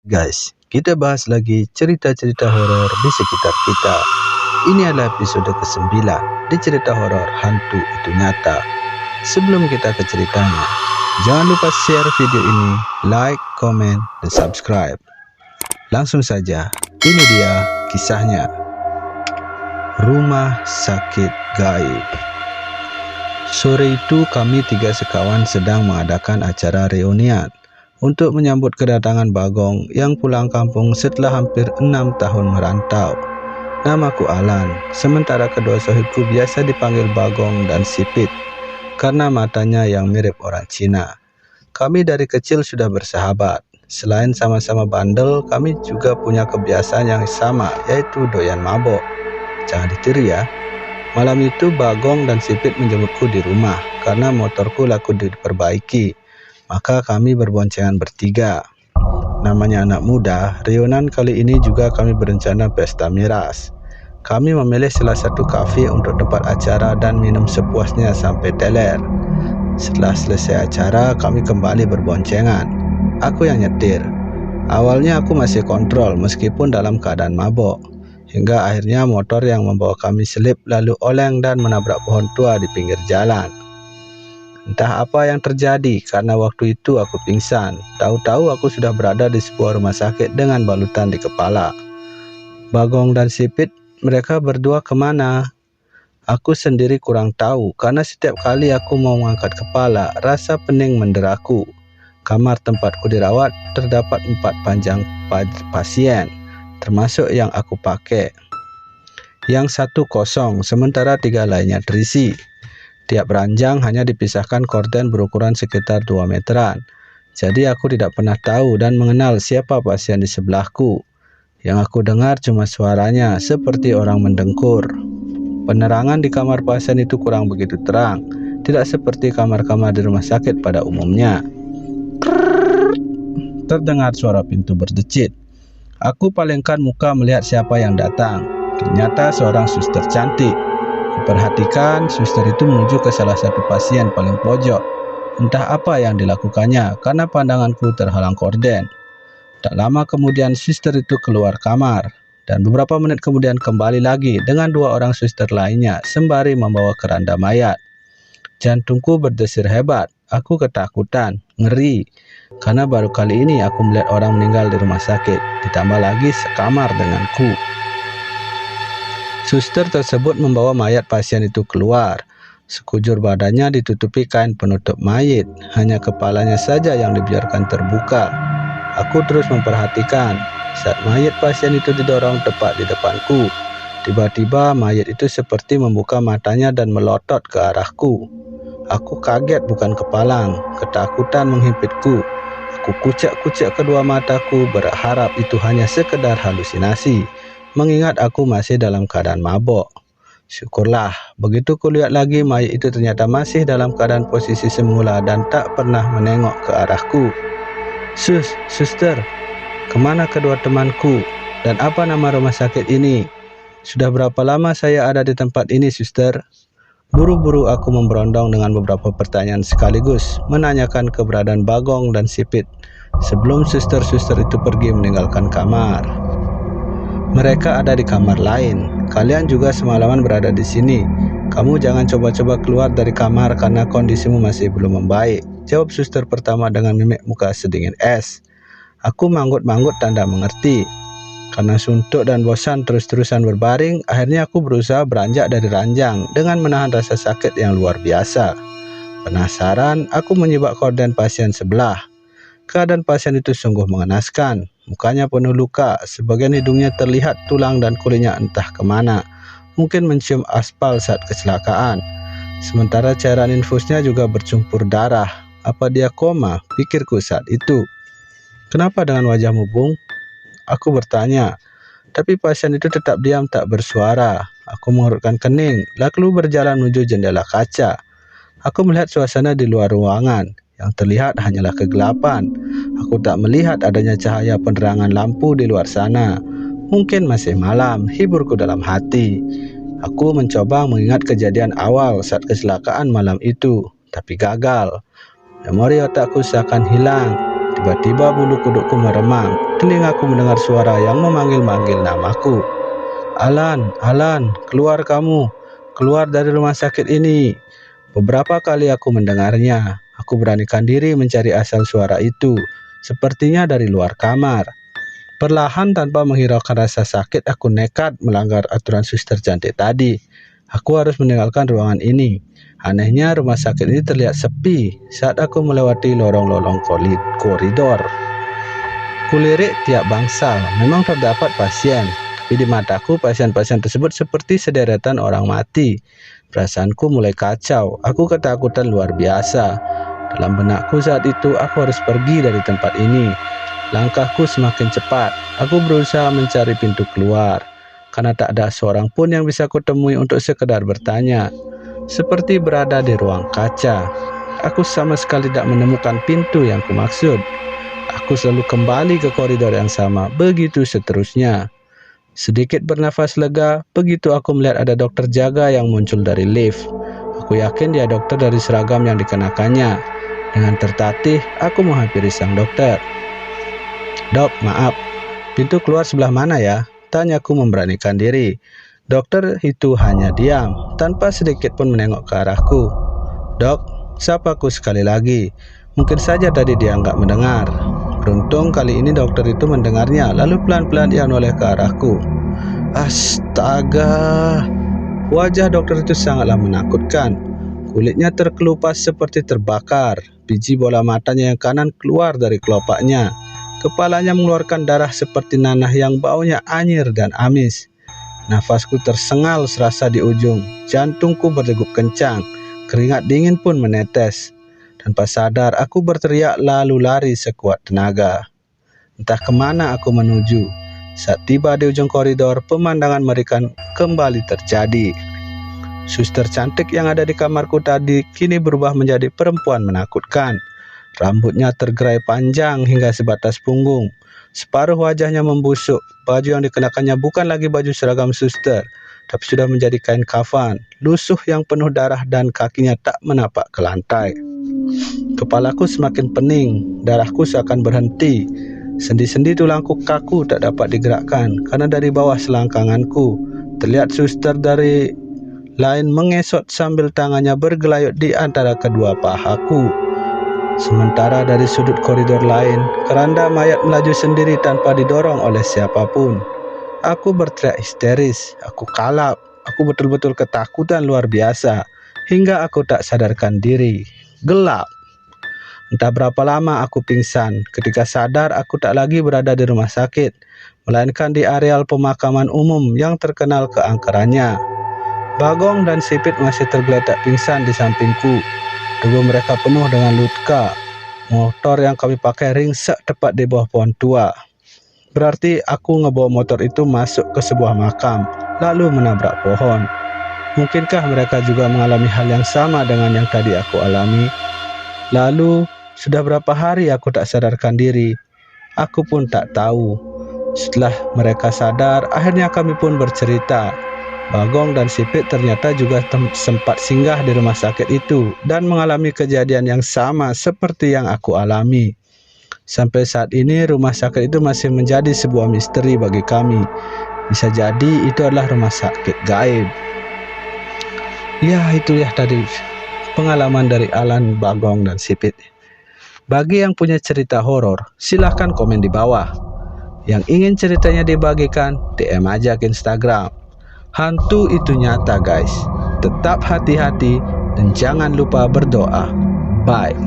Guys, kita bahas lagi cerita-cerita horor di sekitar kita. Ini adalah episode ke-9 di cerita horor Hantu Itu Nyata. Sebelum kita ke ceritanya, jangan lupa share video ini, like, komen, dan subscribe. Langsung saja, ini dia kisahnya. Rumah Sakit Gaib. Sore itu kami 3 sekawan sedang mengadakan acara reunian untuk menyambut kedatangan Bagong yang pulang kampung setelah hampir 6 tahun merantau. Namaku Alan, sementara kedua sohibku biasa dipanggil Bagong dan Sipit karena matanya yang mirip orang Cina. Kami dari kecil sudah bersahabat. Selain sama-sama bandel, kami juga punya kebiasaan yang sama, yaitu doyan mabok. Jangan ditiru ya. Malam itu Bagong dan Sipit menjemputku di rumah karena motorku laku diperbaiki. Maka kami berboncengan bertiga. Namanya anak muda, reunian kali ini juga kami berencana pesta miras. Kami memilih salah satu kafe untuk tempat acara dan minum sepuasnya sampai teler. Setelah selesai acara, kami kembali berboncengan. Aku yang nyetir. Awalnya aku masih kontrol meskipun dalam keadaan mabok. Hingga akhirnya motor yang membawa kami selip lalu oleng dan menabrak pohon tua di pinggir jalan. Entah apa yang terjadi karena waktu itu aku pingsan. Tahu-tahu aku sudah berada di sebuah rumah sakit dengan balutan di kepala. Bagong dan Sipit, mereka berdua kemana? Aku sendiri kurang tahu karena setiap kali aku mau mengangkat kepala, rasa pening menderaku. Kamar tempatku dirawat terdapat 4 panjang pasien, termasuk yang aku pakai. Yang 1 kosong, sementara 3 lainnya terisi. Tiap ranjang hanya dipisahkan korden berukuran sekitar 2 meteran. Jadi aku tidak pernah tahu dan mengenal siapa pasien di sebelahku. Yang aku dengar cuma suaranya seperti orang mendengkur. Penerangan di kamar pasien itu kurang begitu terang, tidak seperti kamar-kamar di rumah sakit pada umumnya. Terdengar suara pintu berdecit. Aku palingkan muka melihat siapa yang datang. Ternyata seorang suster cantik. Perhatikan, suster itu menuju ke salah satu pasien paling pojok. Entah apa yang dilakukannya karena pandanganku terhalang korden. Tak lama kemudian suster itu keluar kamar dan beberapa menit kemudian kembali lagi dengan 2 orang suster lainnya sembari membawa keranda mayat. Jantungku berdesir hebat. Aku ketakutan, ngeri karena baru kali ini aku melihat orang meninggal di rumah sakit, ditambah lagi sekamar denganku. Suster tersebut membawa mayat pasien itu keluar. Sekujur badannya ditutupi kain penutup mayat, hanya kepalanya saja yang dibiarkan terbuka. Aku terus memperhatikan saat mayat pasien itu didorong tepat di depanku. Tiba-tiba mayat itu seperti membuka matanya dan melotot ke arahku. Aku kaget bukan kepalang, ketakutan menghimpitku. Aku kucek-kucek kedua mataku berharap itu hanya sekedar halusinasi. Mengingat aku masih dalam keadaan mabok. Syukurlah, begitu kulihat lagi mayat itu ternyata masih dalam keadaan posisi semula dan tak pernah menengok ke arahku. Suster, kemana kedua temanku? Dan apa nama rumah sakit ini? Sudah berapa lama saya ada di tempat ini, suster? Buru-buru aku memberondong dengan beberapa pertanyaan sekaligus menanyakan keberadaan Bagong dan Sipit sebelum suster-suster itu pergi meninggalkan kamar. Mereka ada di kamar lain. Kalian juga semalaman berada di sini. Kamu jangan coba-coba keluar dari kamar karena kondisimu masih belum membaik, jawab suster pertama dengan mimik muka sedingin es. Aku manggut-manggut tanda mengerti. Karena suntuk dan bosan terus-terusan berbaring, akhirnya aku berusaha beranjak dari ranjang dengan menahan rasa sakit yang luar biasa. Penasaran, aku menyibak korden pasien sebelah. Keadaan pasien itu sungguh mengenaskan. Mukanya penuh luka, sebagian hidungnya terlihat tulang dan kulitnya entah kemana. Mungkin mencium aspal saat kecelakaan. Sementara cairan infusnya juga bercumpur darah. Apa dia koma? Pikirku saat itu. Kenapa dengan wajahmu, Bung? Aku bertanya. Tapi pasien itu tetap diam tak bersuara. Aku mengerutkan kening, lalu berjalan menuju jendela kaca. Aku melihat suasana di luar ruangan. Yang terlihat hanyalah kegelapan. Aku tak melihat adanya cahaya penerangan lampu di luar sana. Mungkin masih malam, hiburku dalam hati. Aku mencoba mengingat kejadian awal saat kecelakaan malam itu, tapi gagal. Memori otakku seakan hilang. Tiba-tiba bulu kudukku meremang. Telingaku mendengar suara yang memanggil-manggil namaku. Alan, Alan, keluar kamu. Keluar dari rumah sakit ini. Beberapa kali aku mendengarnya. Aku beranikan diri mencari asal suara itu. Sepertinya dari luar kamar. Perlahan tanpa menghiraukan rasa sakit, aku nekat melanggar aturan suster cantik tadi. Aku harus meninggalkan ruangan ini. Anehnya rumah sakit ini terlihat sepi saat aku melewati lorong-lorong koridor. Kulirik tiap bangsal, memang terdapat pasien. Tapi di mataku pasien-pasien tersebut seperti sederetan orang mati. Perasaanku mulai kacau, aku ketakutan luar biasa. Dalam benakku saat itu, aku harus pergi dari tempat ini. Langkahku semakin cepat. Aku berusaha mencari pintu keluar, karena tak ada seorang pun yang bisa kutemui untuk sekedar bertanya. Seperti berada di ruang kaca. Aku sama sekali tak menemukan pintu yang kumaksud. Aku selalu kembali ke koridor yang sama, begitu seterusnya. Sedikit bernafas lega, begitu aku melihat ada dokter jaga yang muncul dari lift. Aku yakin dia dokter dari seragam yang dikenakannya. Dengan tertatih, aku menghampiri sang dokter. Dok, maaf, pintu keluar sebelah mana ya? Tanyaku memberanikan diri. Dokter itu hanya diam, tanpa sedikit pun menengok ke arahku. Dok, sapaku sekali lagi. Mungkin saja tadi dia nggak mendengar. Beruntung kali ini dokter itu mendengarnya, lalu pelan-pelan dia menoleh ke arahku. Astaga! Wajah dokter itu sangatlah menakutkan. Kulitnya terkelupas seperti terbakar. Biji bola matanya yang kanan keluar dari kelopaknya. Kepalanya mengeluarkan darah seperti nanah yang baunya anyir dan amis. Nafasku tersengal serasa di ujung. Jantungku berdegup kencang. Keringat dingin pun menetes. Tanpa sadar aku berteriak lalu lari sekuat tenaga. Entah kemana aku menuju. Saat tiba di ujung koridor, pemandangan mengerikan kembali terjadi. Suster cantik yang ada di kamarku tadi kini berubah menjadi perempuan menakutkan. Rambutnya tergerai panjang hingga sebatas punggung. Separuh wajahnya membusuk. Baju yang dikenakannya bukan lagi baju seragam suster, tapi sudah menjadi kain kafan, lusuh yang penuh darah dan kakinya tak menapak ke lantai. Kepalaku semakin pening, darahku seakan berhenti. Sendi-sendi tulangku kaku tak dapat digerakkan karena dari bawah selangkanganku terlihat suster dari lain mengesot sambil tangannya bergelayut di antara kedua pahaku. Sementara dari sudut koridor lain, keranda mayat melaju sendiri tanpa didorong oleh siapapun. Aku berteriak histeris, aku kalap, aku betul-betul ketakutan luar biasa, hingga aku tak sadarkan diri. Gelap. Entah berapa lama aku pingsan. Ketika sadar, aku tak lagi berada di rumah sakit, melainkan di areal pemakaman umum yang terkenal keangkerannya. Bagong dan Sipit masih tergeletak pingsan di sampingku. Tubuh mereka penuh dengan luka. Motor yang kami pakai ringsek tepat di bawah pohon tua. Berarti aku ngebawa motor itu masuk ke sebuah makam, lalu menabrak pohon. Mungkinkah mereka juga mengalami hal yang sama dengan yang tadi aku alami? Lalu, sudah berapa hari aku tak sadarkan diri? Aku pun tak tahu. Setelah mereka sadar, akhirnya kami pun bercerita. Bagong dan Sipit ternyata juga sempat singgah di rumah sakit itu dan mengalami kejadian yang sama seperti yang aku alami. Sampai saat ini rumah sakit itu masih menjadi sebuah misteri bagi kami. Bisa jadi itu adalah rumah sakit gaib. Ya, itu ya tadi pengalaman dari Alan, Bagong, dan Sipit. Bagi yang punya cerita horor, silahkan komen di bawah. Yang ingin ceritanya dibagikan, DM aja ke Instagram. Hantu itu nyata guys. Tetap hati-hati dan jangan lupa berdoa. Bye.